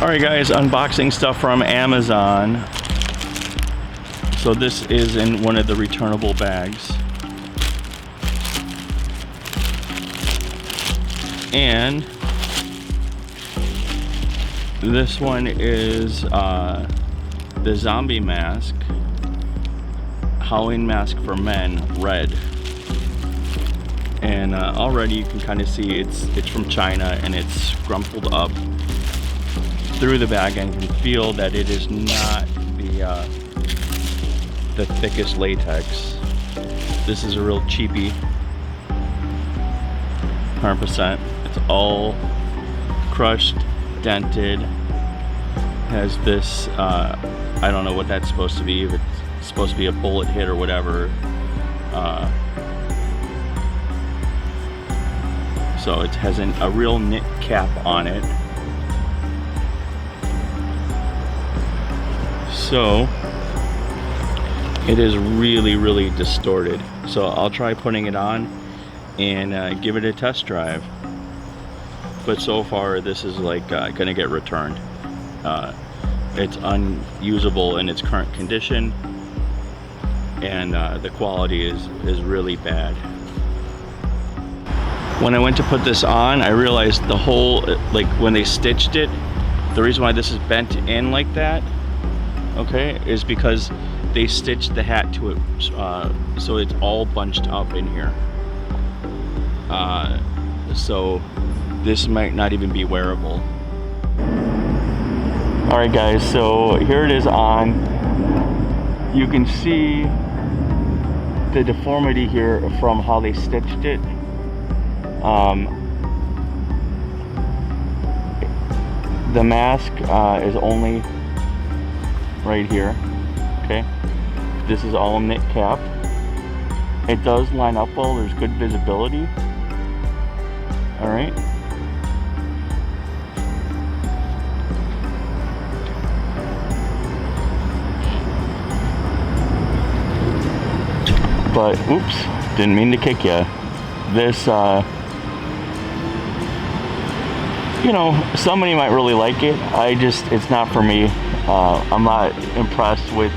Alright guys, unboxing stuff from Amazon. So this is in one of the returnable bags. And this one is the zombie mask, Halloween mask for men, red. And already you can kind of see it's from China and it's crumpled up through the bag, and you can feel that it is not the thickest latex. This is a real cheapie, 100%. It's all crushed, dented. Has this I don't know what that's supposed to be, if it's supposed to be a bullet hit or whatever. So it has a real knit cap on it. So it is really distorted. So I'll try putting it on and give it a test drive. But so far this is like gonna get returned. It's unusable in its current condition, and the quality is really bad. When I went to put this on, I realized the whole, like when they stitched it, the reason why this is bent in like that, okay, is because they stitched the hat to it, so it's all bunched up in here. So this might not even be wearable. Alright guys, so here it is on. You can see the deformity here from how they stitched it. The mask is only right here, okay? This is all knit cap. It does line up well, there's good visibility. Alright. But, oops, didn't mean to kick you. This, you know, somebody might really like it. It's not for me. I'm not impressed with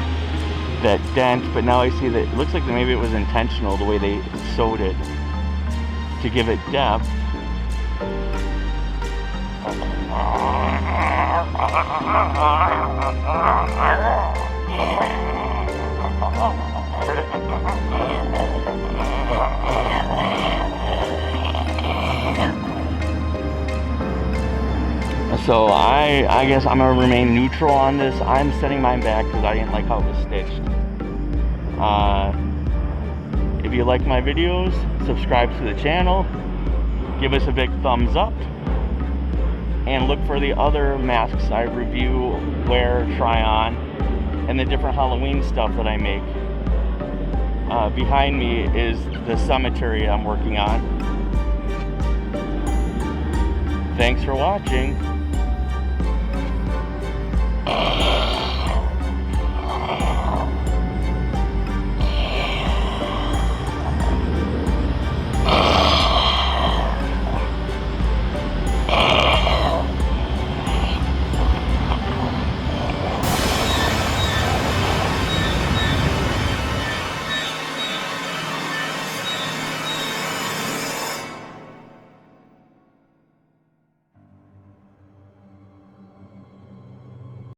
that dent, but now I see that it looks like maybe it was intentional the way they sewed it to give it depth. So I guess I'm gonna remain neutral on this. I'm setting mine back because I didn't like how it was stitched. If you like my videos, subscribe to the channel, give us a big thumbs up, and look for the other masks I review, wear, try on, and the different Halloween stuff that I make. Behind me is the cemetery I'm working on. Thanks for watching.